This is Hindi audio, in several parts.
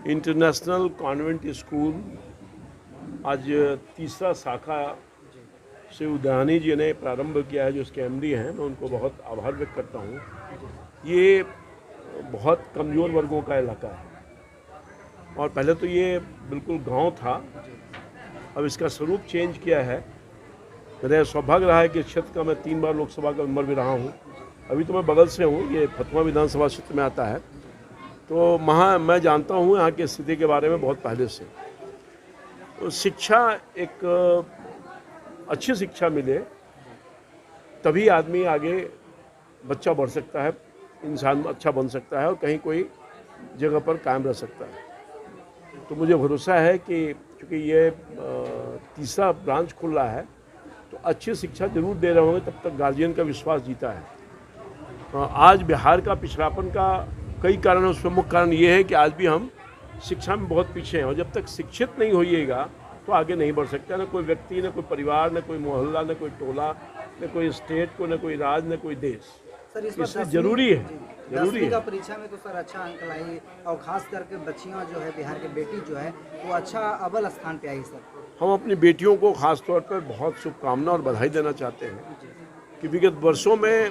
इंटरनेशनल कॉन्वेंट स्कूल आज तीसरा शाखा से उदयानी जी ने प्रारंभ किया है, जो इसके एमडी हैं। मैं उनको बहुत आभार व्यक्त करता हूँ। ये बहुत कमज़ोर वर्गों का इलाका है और पहले तो ये बिल्कुल गांव था, अब इसका स्वरूप चेंज किया है। मेरा सौभाग्य रहा है कि इस क्षेत्र का मैं 3 बार लोकसभा का मेंबर भी रहा हूँ। अभी तो मैं बगल से हूँ, ये फतुहा विधानसभा क्षेत्र में आता है, तो मैं जानता हूँ यहाँ की स्थिति के बारे में बहुत पहले से। तो शिक्षा, एक अच्छी शिक्षा मिले तभी आदमी आगे, बच्चा बढ़ सकता है, इंसान अच्छा बन सकता है और कहीं कोई जगह पर कायम रह सकता है। तो मुझे भरोसा है कि क्योंकि ये तीसरा ब्रांच खुल रहा है तो अच्छी शिक्षा जरूर दे रहे होंगे, तब तक गार्जियन का विश्वास जीता है। आज बिहार का पिछड़ापन का कई कारण है, उसमें मुख्य कारण ये है कि आज भी हम शिक्षा में बहुत पीछे हैं और जब तक शिक्षित नहीं होइएगा तो आगे नहीं बढ़ सकता। न कोई व्यक्ति, न कोई परिवार, न कोई मोहल्ला, न कोई टोला, न कोई स्टेट को, न कोई राज्य, न कोई देश। सर, इसलिए जरूरी है, जरूरी है। का परीक्षा में तो सर अच्छा अंक लाई और खास करके बच्चियां जो है, बिहार की बेटी जो है वो अच्छा अव्वल स्थान पे आई। सर, हम अपनी बेटियों को खास तौर पर बहुत शुभकामना और बधाई देना चाहते हैं कि विगत वर्षों में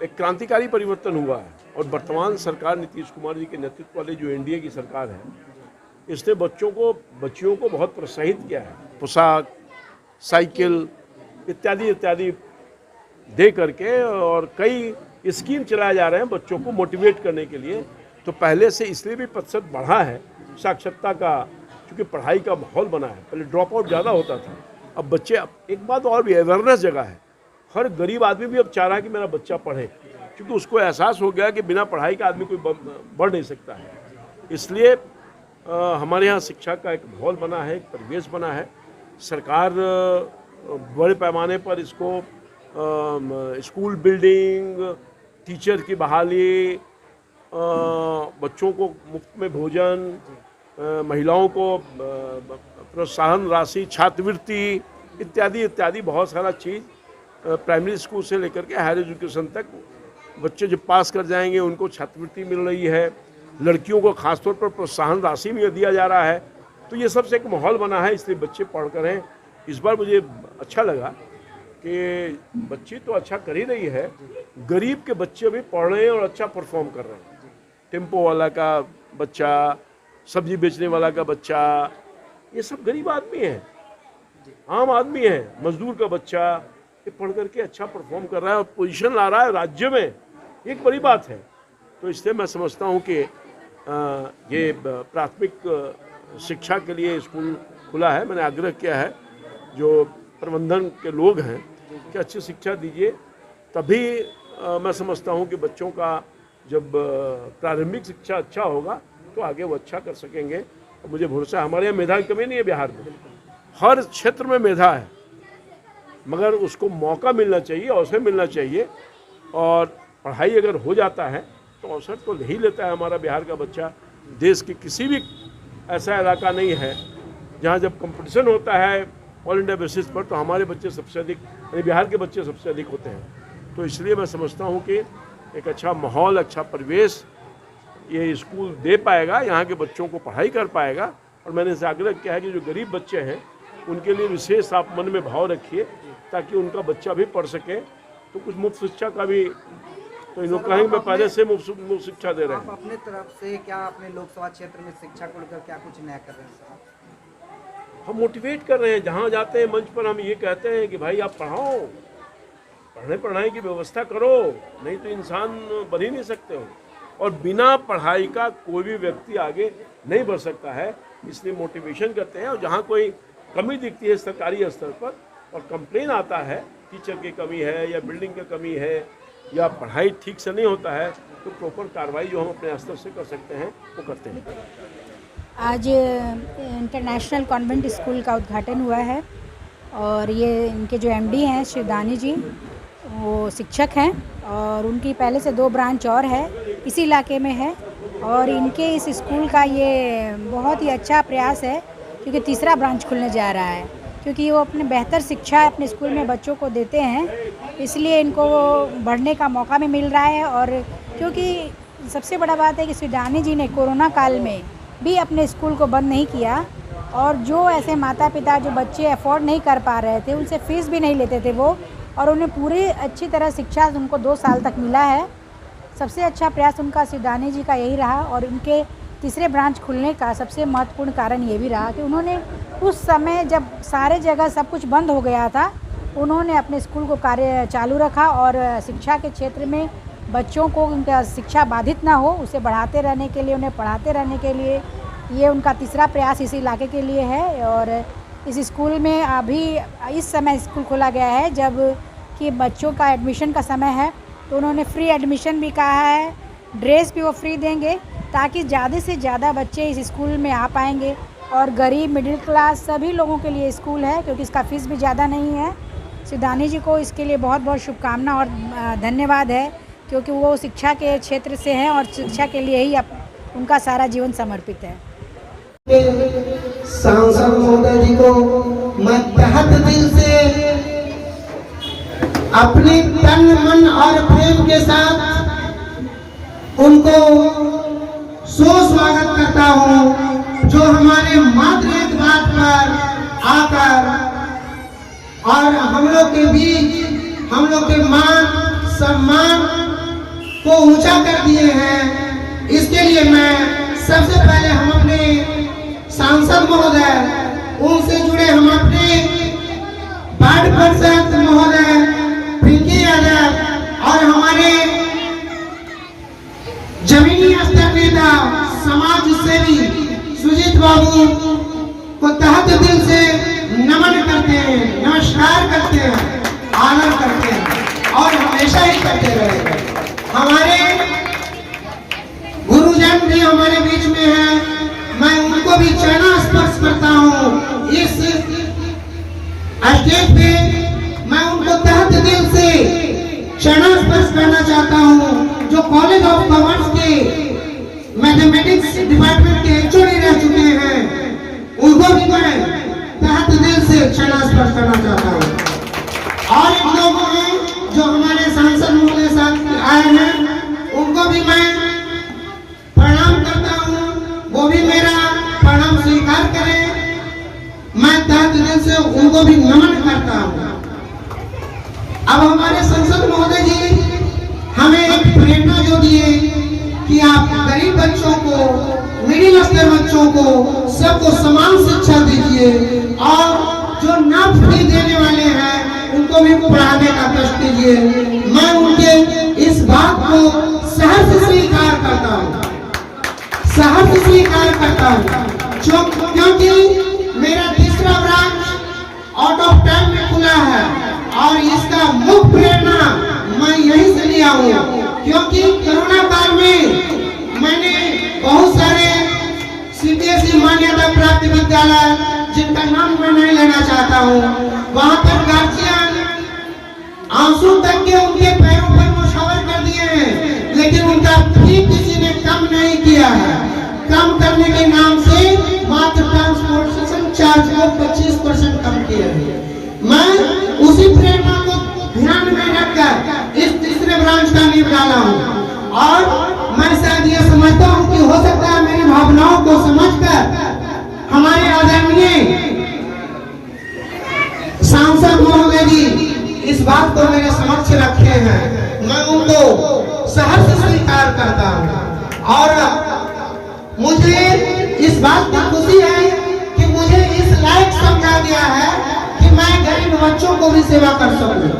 एक क्रांतिकारी परिवर्तन हुआ है और वर्तमान सरकार नीतीश कुमार जी के नेतृत्व वाली जो एनडीए की सरकार है, इसने बच्चियों को बहुत प्रोत्साहित किया है। पोशाक, साइकिल इत्यादि इत्यादि दे करके और कई स्कीम चलाए जा रहे हैं बच्चों को मोटिवेट करने के लिए। तो पहले से इसलिए भी प्रतिशत बढ़ा है साक्षरता का, क्योंकि पढ़ाई का माहौल बना है। पहले ड्रॉप आउट ज़्यादा होता था, अब बच्चे, एक बात और भी, अवेयरनेस जगह है। हर गरीब आदमी भी अब चाह रहा है कि मेरा बच्चा पढ़े, क्योंकि उसको एहसास हो गया कि बिना पढ़ाई का आदमी कोई बढ़ नहीं सकता है। इसलिए हमारे यहाँ शिक्षा का एक माहौल बना है, एक परिवेश बना है। सरकार बड़े पैमाने पर इसको स्कूल बिल्डिंग, टीचर की बहाली, बच्चों को मुफ्त में भोजन, महिलाओं को प्रोत्साहन राशि, छात्रवृत्ति इत्यादि इत्यादि बहुत सारा चीज़, प्राइमरी स्कूल से लेकर के हायर एजुकेशन तक बच्चे जब पास कर जाएंगे उनको छात्रवृत्ति मिल रही है। लड़कियों को खासतौर पर प्रोत्साहन राशि भी दिया जा रहा है। तो ये सबसे एक माहौल बना है, इसलिए बच्चे पढ़ कर हैं। इस बार मुझे अच्छा लगा कि बच्ची तो अच्छा कर ही रही है, गरीब के बच्चे भी पढ़ रहे हैं और अच्छा परफॉर्म कर रहे हैं। टेम्पो वाला का बच्चा, सब्जी बेचने वाला का बच्चा, ये सब गरीब आदमी हैं, आम आदमी है। मजदूर का बच्चा ये पढ़ करके अच्छा परफॉर्म कर रहा है और पोजीशन ला रहा है राज्य में, एक बड़ी बात है। तो इसलिए मैं समझता हूँ कि ये प्राथमिक शिक्षा के लिए स्कूल खुला है। मैंने आग्रह किया है जो प्रबंधन के लोग हैं कि अच्छी शिक्षा दीजिए, तभी मैं समझता हूँ कि बच्चों का जब प्रारंभिक शिक्षा अच्छा होगा तो आगे वो अच्छा कर सकेंगे। और मुझे भरोसा है, हमारे यहाँ मेधा की कमी नहीं है। बिहार में हर क्षेत्र में मेधा है, मगर उसको मौका मिलना चाहिए, अवसर मिलना चाहिए। और पढ़ाई अगर हो जाता है तो अवसर तो नहीं लेता है हमारा बिहार का बच्चा। देश के किसी भी ऐसा इलाका नहीं है जहाँ जब कंपटीशन होता है ऑल इंडिया बेसिस पर तो हमारे बच्चे सबसे अधिक, यानी बिहार के बच्चे सबसे अधिक होते हैं। तो इसलिए मैं समझता हूँ कि एक अच्छा माहौल, अच्छा परिवेश ये स्कूल दे पाएगा, यहाँ के बच्चों को पढ़ाई कर पाएगा। और मैंने इसे आग्रह किया है कि जो गरीब बच्चे हैं उनके लिए विशेष आप मन में भाव रखिए, ताकि उनका बच्चा भी पढ़ सके। तो कुछ मुफ्त शिक्षा का भी, तो इन लोग कहेंगे मैं पहले से मुफ्त शिक्षा दे रहे हैं। आप अपने तरफ से क्या अपने लोकसभा क्षेत्र में शिक्षा को लेकर क्या कुछ नया कर रहे हैं सर? हम मोटिवेट कर रहे हैं, जहाँ जाते हैं मंच पर हम ये कहते हैं कि भाई आप पढ़ाओ, पढ़ाई की व्यवस्था करो, नहीं तो इंसान बन ही नहीं सकते हो। और बिना पढ़ाई का कोई भी व्यक्ति आगे नहीं बढ़ सकता है, इसलिए मोटिवेशन करते हैं। और जहाँ कोई कमी दिखती है सरकारी स्तर पर और कंप्लेन आता है, टीचर की कमी है या बिल्डिंग की कमी है या पढ़ाई ठीक से नहीं होता है, तो प्रॉपर कार्रवाई जो हम अपने स्तर से कर सकते हैं वो करते हैं। आज इंटरनेशनल कॉन्वेंट स्कूल का उद्घाटन हुआ है और ये इनके जो एमडी हैं शिवदानी जी, वो शिक्षक हैं और उनकी पहले से 2 ब्रांच और है इसी इलाके में है। और इनके इस स्कूल का ये बहुत ही अच्छा प्रयास है, क्योंकि तीसरा ब्रांच खुलने जा रहा है, क्योंकि वो अपने बेहतर शिक्षा अपने स्कूल में बच्चों को देते हैं, इसलिए इनको बढ़ने का मौका भी मिल रहा है। और क्योंकि सबसे बड़ा बात है कि शिवदानी जी ने कोरोना काल में भी अपने स्कूल को बंद नहीं किया। और जो ऐसे माता पिता जो बच्चे अफोर्ड नहीं कर पा रहे थे, उनसे फ़ीस भी नहीं लेते थे वो, और उन्हें पूरी अच्छी तरह शिक्षा उनको 2 साल तक मिला है। सबसे अच्छा प्रयास उनका शिवदानी जी का यही रहा। और उनके तीसरे ब्रांच खुलने का सबसे महत्वपूर्ण कारण ये भी रहा कि उन्होंने उस समय जब सारे जगह सब कुछ बंद हो गया था, उन्होंने अपने स्कूल को कार्य चालू रखा और शिक्षा के क्षेत्र में बच्चों को उनका शिक्षा बाधित ना हो, उसे बढ़ाते रहने के लिए, उन्हें पढ़ाते रहने के लिए ये उनका तीसरा प्रयास इस इलाके के लिए है। और इस स्कूल में अभी इस समय स्कूल खोला गया है जब कि बच्चों का एडमिशन का समय है, तो उन्होंने फ्री एडमिशन भी कहा है, ड्रेस भी वो फ्री देंगे ताकि ज़्यादा से ज़्यादा बच्चे इस स्कूल में आ पाएंगे। और गरीब मिडिल क्लास सभी लोगों के लिए स्कूल है, क्योंकि इसका फ़ीस भी ज़्यादा नहीं है। शिवदानी जी को इसके लिए बहुत बहुत शुभकामना और धन्यवाद है, क्योंकि वो शिक्षा के क्षेत्र से हैं और शिक्षा के लिए ही उनका सारा जीवन समर्पित है। सांसद महोदय जी को मैं तहत दिल से अपने तन मन और प्रेम के साथ उनको स्वागत करता हूं, जो हमारे मात्र एक बात पर आकर और हम लोग के बीच हम लोग के मान सम्मान को ऊंचा कर दिए हैं। इसके लिए मैं सबसे पहले हम अपने सांसद महोदय, उनसे जुड़े हम अपने वार्ड पार्षद महोदय पिंकी यादव और हमारे जमीनी स्तर नेता समाज सेवी सुजीत बाबू को तहत दिल से नमन करते हैं, नमस्कार करते हैं, आदर करते हैं और हमेशा ही करते रहेंगे। हमारे गुरुजन भी हमारे बीच में हैं, मैं उनको भी चरण स्पर्श करता हूँ। इस स्टेज पे मैं उनको तहत दिल से चरण स्पर्श करना चाहता हूँ, जो कॉलेज ऑफ कॉमर्स के मैथमेटिक्स डिपार्टमेंट के एचओडी रह चुके हैं, उनको भी मैं तहत दिल से चरण स्पर्श करना चाहता हूँ। और इन लोगों में जो हमारे सांसद महोदय साथ आए हैं, उनको भी मैं प्रणाम करता हूँ, वो भी मेरा प्रणाम स्वीकार करें। मैं तहे दिल से उनको भी नमन करता हूँ। अब हमारे संसद महोदय जी हमें एक प्रेरणा जो दिए कि आप गरीब बच्चों को, मिडिल स्तर बच्चों को, सबको समान शिक्षा दीजिए और जो ना फ्री देने वाले हैं उनको भी पढ़ाने का कष्ट कीजिए। मैं उनके इस बात को सहर्ष स्वीकार करता हूँ, सहर्ष स्वीकार करता हूँ, क्योंकि मेरा तीसरा ब्रांच आउट ऑफ टाइम में खुला है और इसका मुख्य प्रेरणा मैं यहीं से लिया हूँ, क्योंकि कोरोना काल में मैंने बहुत सारे सीबीएसई मान्यता प्राप्त विद्यालय, जिनका नाम मैं नहीं लेना चाहता हूँ, वहाँ पर गार्जियन आंसू तक के उनके पैरों पर मुशावर कर दिए हैं, लेकिन उनका फी किसी ने कम नहीं किया है। कम करने के नाम से मात्र ट्रांसपोर्टेशन चार्ज को 25% कम किया है। मैं उसी प्रेरणा को ध्यान में रखकर इस तीसरे ब्रांच का नींव डाला हूँ और मैं शायद ये समझता हूँ कि हो सकता है मेरी भावनाओं को समझकर हमारे आदरणीय सांसद महोदय जी इस बात को मेरे समक्ष रखे हैं। मैं उनको सहर्ष स्वीकार करता हूँ और मुझे इस बात की खुशी है कि मुझे इस लायक समझा गया है कि मैं गरीब बच्चों को भी सेवा कर सकूं।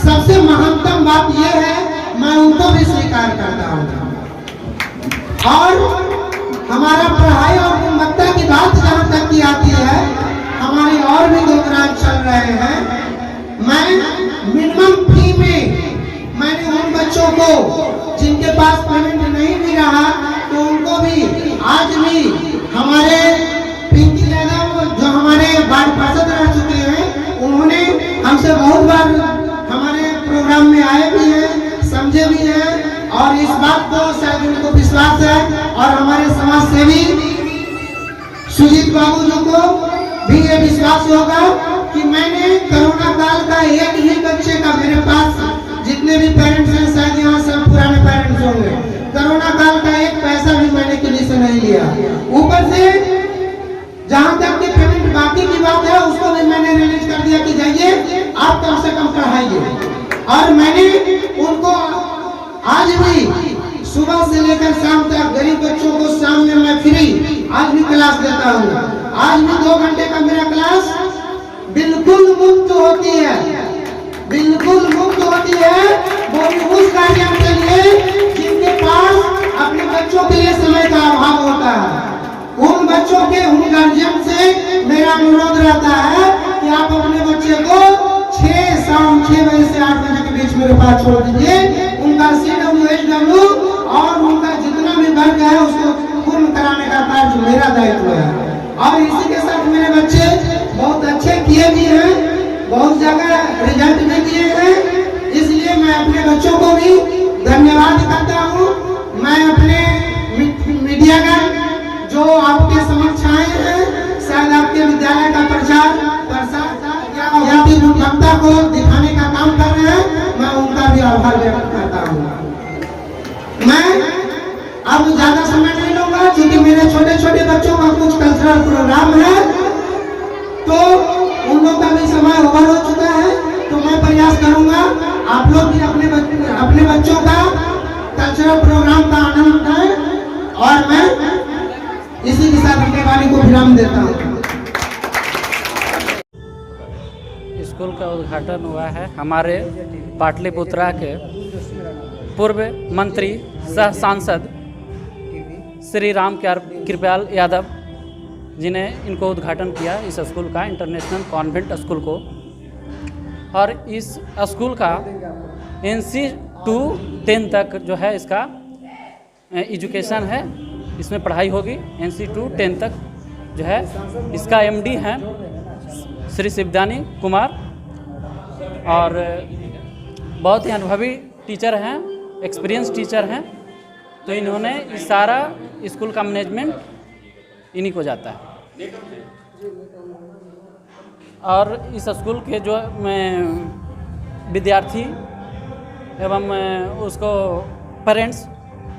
सबसे महत्वपूर्ण बात यह है, मैं उनको भी स्वीकार करता हूँ। और हमारा पढ़ाई और गुणवत्ता की बात जहाँ तक की आती है, हमारे और भी 2 ब्रांच चल रहे हैं। मैं मिनिमम फी में मैंने उन बच्चों को जिनके पास पेमेंट नहीं भी रहा, तो उनको भी आज भी हमारे पिंकी यादव जो हमारे वार्ड पार्षद रह चुके हैं, उन्होंने हमसे बहुत बार हमारे प्रोग्राम में आए भी हैं, समझे भी हैं और इस बात को शायद उनको विश्वास है। और हमारे समाज सेवी सुजीत बाबू जी को भी ये विश्वास होगा कि मैंने कोरोना काल का एक ही बच्चे का, मेरे पास जितने भी पेरेंट्स हैं शायद यहाँ सब पुराने पेरेंट्स होंगे, कोरोना काल का एक पैसा भी मैंने किसी से नहीं लिया। ऊपर बढ़ाइए। और मैंने उनको आज भी सुबह से लेकर शाम तक गरीब बच्चों को शाम में मैं फ्री आज भी क्लास देता हूँ। आज भी 2 घंटे का मेरा क्लास बिल्कुल मुफ्त होती है, बिल्कुल मुफ्त होती है। वो भी उस गार्जियन के लिए जिनके पास अपने बच्चों के लिए समय का अभाव होता है। उन बच्चों के उन गार्जियन से मेरा अनुरोध रहता है कि आप अपने बच्चे को शाम 6 बजे से 8 बजे के बीच मेरे पास छोड़ दीजिए। उनका CWHW और उनका जितना भी वर्ग है उसको पूर्ण कराने का कार्य मेरा दायित्व है। और इसी के साथ मेरे बच्चे बहुत अच्छे किए भी हैं, बहुत जगह रिजल्ट भी दिए हैं, इसलिए मैं अपने बच्चों को भी धन्यवाद करता हूँ। मैं अपने मीडिया का जो आपके समक्ष आए हैं, शायद आपके विद्यालय का प्रसार या फिर क्षमता को दिखाने का काम कर रहे हैं, मैं उनका भी आभार व्यक्त करता हूँ। मैं अब ज्यादा समय नहीं लूंगा क्योंकि मेरे छोटे छोटे बच्चों का कुछ कल्चरल प्रोग्राम है, तो उन लोगों का भी समय ओवर हो चुका है। तो मैं प्रयास करूंगा आप लोग भी अपने बच्चों का कल्चरल प्रोग्राम का आनंद उठाएं। और मैं इसी के साथ अपने वाणी को विराम देता हूँ। स्कूल का उद्घाटन हुआ है हमारे पाटलिपुत्रा के पूर्व मंत्री सह सांसद श्री राम कृपाल यादव जी ने इनको उद्घाटन किया, इस स्कूल का, इंटरनेशनल कॉन्वेंट स्कूल को। और इस स्कूल का NC to 10 तक जो है इसका एजुकेशन है, इसमें पढ़ाई होगी। NC to 10 तक जो है इसका MD हैं श्री शिवदानी कुमार, और बहुत ही अनुभवी टीचर हैं, एक्सपीरियंस टीचर हैं। तो इन्होंने इस सारा स्कूल का मैनेजमेंट इन्हीं को जाता है। और इस स्कूल के जो विद्यार्थी एवं उसको पेरेंट्स,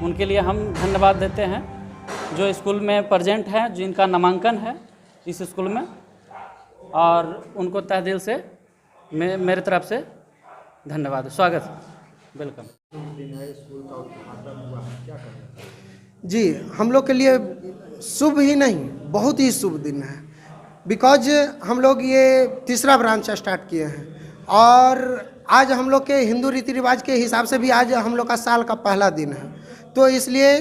उनके लिए हम धन्यवाद देते हैं जो स्कूल में प्रेजेंट हैं, जिनका नामांकन है इस स्कूल में, और उनको तहे दिल से मेरे तरफ से धन्यवाद, स्वागत, वेलकम। जी, हम लोग के लिए शुभ ही नहीं, बहुत ही शुभ दिन है। बिकॉज हम लोग ये 3रा ब्रांच स्टार्ट किए हैं, और आज हम लोग के हिंदू रीति रिवाज के हिसाब से भी आज हम लोग का साल का पहला दिन है। तो इसलिए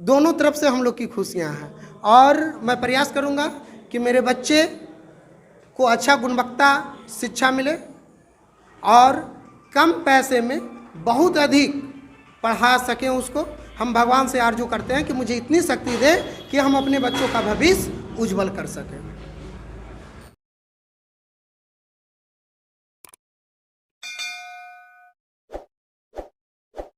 दोनों तरफ से हम लोग की खुशियां हैं। और मैं प्रयास करूंगा कि मेरे बच्चे को अच्छा गुणवत्ता शिक्षा मिले और कम पैसे में बहुत अधिक पढ़ा सकें उसको। हम भगवान से आरजू करते हैं कि मुझे इतनी शक्ति दे कि हम अपने बच्चों का भविष्य उज्जवल कर सकें।